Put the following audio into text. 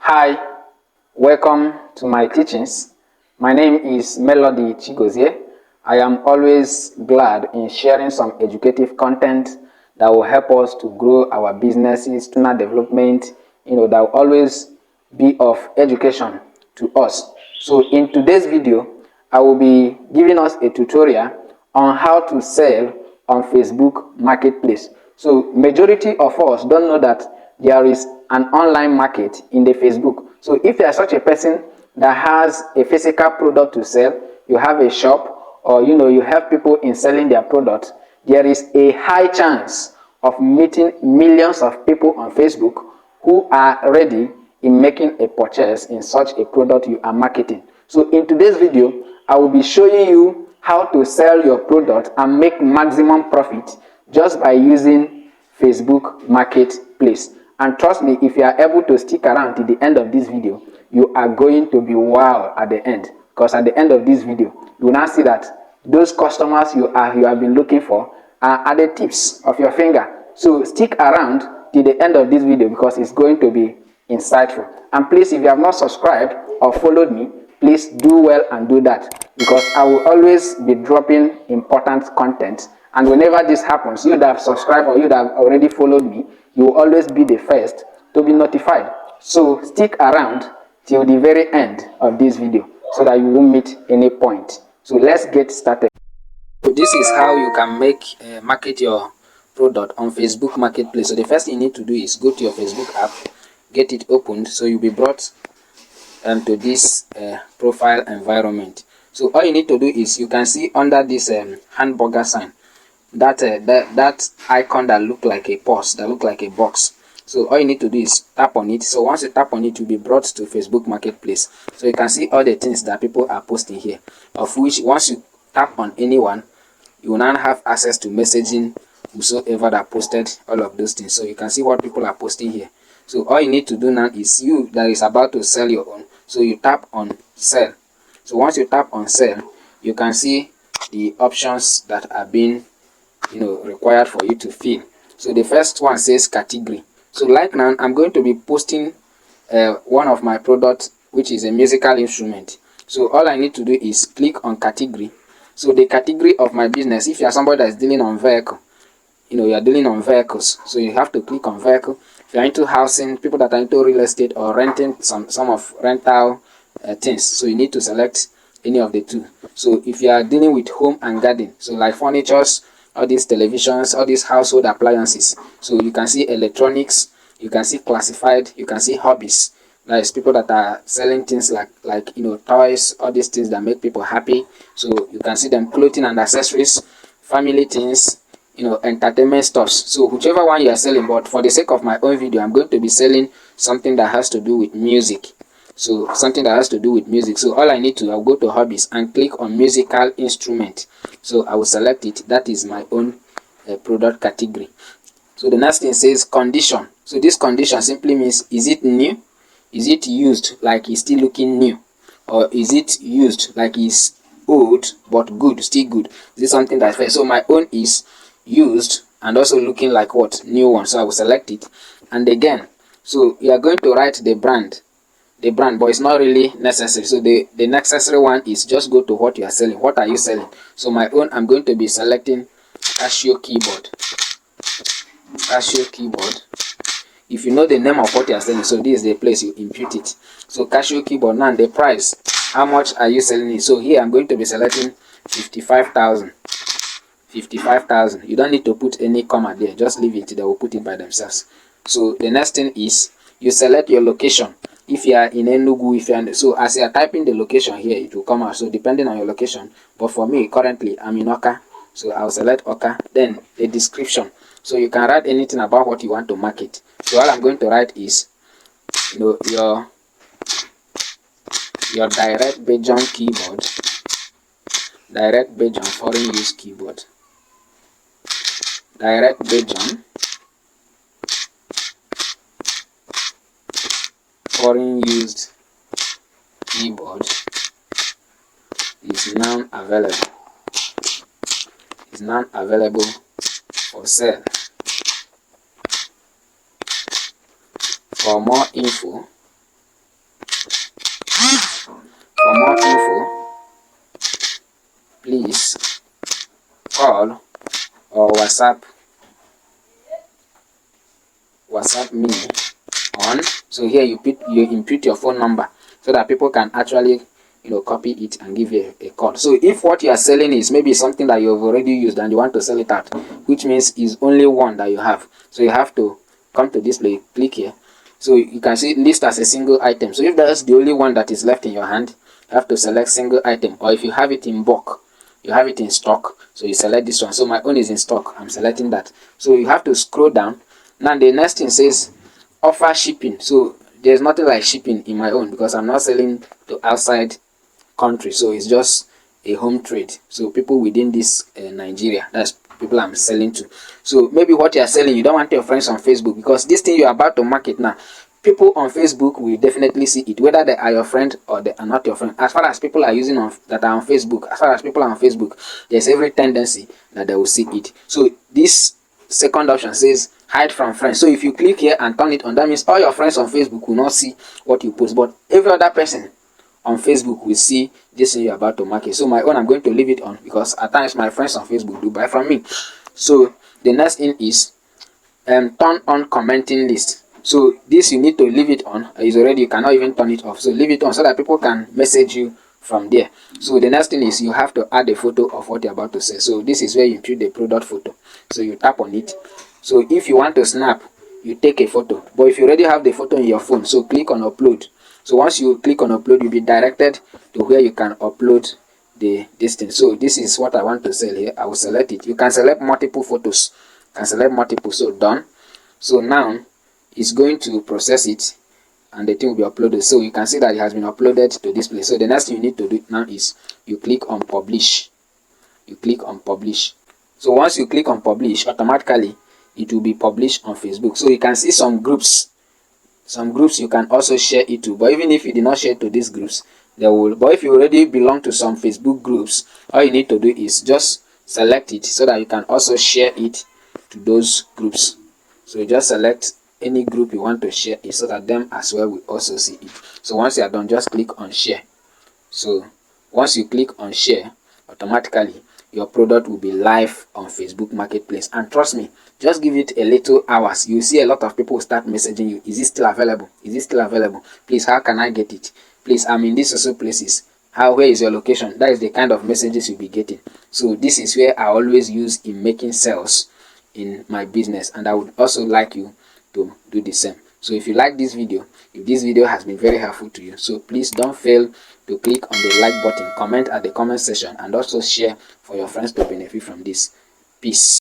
Hi, welcome to my teachings. My name is Melody Chigozie. I am always glad in sharing some educative content that will help us to grow our businesses, personal development, that will always be of education to us. So in today's video, I will be giving us a tutorial on how to sell on Facebook Marketplace. So majority of us don't know that there is an online market in the Facebook. So if you are such a person that has a physical product to sell, you have a shop, or you help people in selling their product, there is a high chance of meeting millions of people on Facebook who are ready in making a purchase in such a product you are marketing. So in today's video, I will be showing you how to sell your product and make maximum profit just by using Facebook Marketplace. And trust me, if you are able to stick around to the end of this video, you are going to be wow at the end. Because at the end of this video, you will now see that those customers you have been looking for are at the tips of your finger. So stick around till the end of this video because it's going to be insightful. And please, if you have not subscribed or followed me, please do well and do that, because I will always be dropping important content. And whenever this happens, you that have subscribed or you that have already followed me, you will always be the first to be notified. So stick around till the very end of this video so that you won't miss any point. So let's get started. So this is how you can market your product on Facebook Marketplace. So the first thing you need to do is go to your Facebook app, get it opened, so you'll be brought to this profile environment. So all you need to do is, you can see under this hamburger sign, that icon that look like a pause, that look like a box. So all you need to do is tap on it. So once you tap on it, you'll be brought to Facebook Marketplace. So you can see all the things that people are posting here, of which once you tap on anyone, you will now have access to messaging whosoever that posted all of those things. So you can see what people are posting here. So all you need to do now is, you that is about to sell your own, so you tap on sell. So once you tap on sell, you can see the options that are being required for you to fill. So the first one says category. So like now, I'm going to be posting one of my products, which is a musical instrument. So all I need to do is click on category. So the category of my business, if you are somebody that is dealing on vehicle, you are dealing on vehicles, so you have to click on vehicle. If you are into housing, people that are into real estate or renting some of rental things, so you need to select any of the two. So if you are dealing with home and garden, so like furnitures, all these televisions, all these household appliances, so you can see electronics, you can see classified, you can see hobbies. That is people that are selling things like toys, all these things that make people happy. So you can see them, clothing and accessories, family things, entertainment stuff. So whichever one you are selling, but for the sake of my own video, I'm going to be selling something that has to do with music. So something that has to do with music. So all I need to, I'll go to hobbies and click on musical instrument. So I will select it. That is my own product category. So the next thing says condition. So this condition simply means, is it new? Is it used like it's still looking new? Or is it used like it's old but good, still good? Is it something that's fair? So my own is used and also looking like what? New one. So I will select it. And again, so you are going to write the brand, but it's not really necessary. So the necessary one is just go to what you are selling. What are you selling? So my own, I'm going to be selecting Casio keyboard. Casio keyboard. If you know the name of what you are selling, so this is the place you impute it. So Casio keyboard. Now the price, how much are you selling it? So here I'm going to be selecting 55,000. 55,000. You don't need to put any comma there, just leave it, they will put it by themselves. So the next thing is, you select your location. If you are in Enugu, if you are, so as you are typing the location here, it will come out. So depending on your location, but for me currently I'm in Oka, so I'll select Oka. Then the description, so you can write anything about what you want to market. So all I'm going to write is your direct Belgium keyboard, direct Belgium foreign use keyboard, direct Belgium foreign used keyboard is now available. Is now available for sale. For more info, more info, please call or WhatsApp me on. So here you input your phone number so that people can actually copy it and give you a call. So if what you are selling is maybe something that you've already used and you want to sell it out, which means is only one that you have, so you have to come to display, click here. So you can see list as a single item. So if that's the only one that is left in your hand, you have to select single item. Or if you have it in bulk, you have it in stock, so you select this one. So my own is in stock, I'm selecting that. So you have to scroll down. Now the next thing says offer shipping. So there's nothing like shipping in my own because I'm not selling to outside country, so it's just a home trade. So people within this Nigeria, that's people I'm selling to. So maybe what you are selling, you don't want your friends on Facebook, because this thing you're about to market now, people on Facebook will definitely see it, whether they are your friend or they are not your friend. As far as people are using that are on Facebook, as far as people are on Facebook, there's every tendency that they will see it. So this second option says hide from friends. So if you click here and turn it on, that means all your friends on Facebook will not see what you post, but every other person on Facebook will see this thing you're about to market. So my own, I'm going to leave it on because at times my friends on Facebook do buy from me. So the next thing is turn on commenting list. So this you need to leave it on. It's already, you cannot even turn it off. So leave it on so that people can message you from there. So the next thing is you have to add a photo of what you're about to say. So this is where you input the product photo. So you tap on it. So if you want to snap, you take a photo. But if you already have the photo in your phone, so click on upload. So once you click on upload, you'll be directed to where you can upload this thing. So this is what I want to sell here. I will select it. You can select multiple photos. You can select multiple. So done. So now it's going to process it and the thing will be uploaded. So you can see that it has been uploaded to this place. So the next thing you need to do now is you click on publish. You click on publish. So once you click on publish, automatically it will be published on Facebook. So you can see some groups you can also share it to, but even if you did not share it to these groups, they will. But if you already belong to some Facebook groups, all you need to do is just select it so that you can also share it to those groups. So you just select any group you want to share it so that them as well will also see it. So once you are done, just click on share. So once you click on share, automatically your product will be live on Facebook Marketplace. And trust me, just give it a little hours. You see a lot of people start messaging you. Is it still available? Is it still available? Please, how can I get it? Please, I'm in these also places. Where is your location? That is the kind of messages you'll be getting. So this is where I always use in making sales in my business. And I would also like you to do the same. So if you like this video, if this video has been very helpful to you, so please don't fail to click on the like button, comment at the comment section, and also share for your friends to benefit from this. Peace.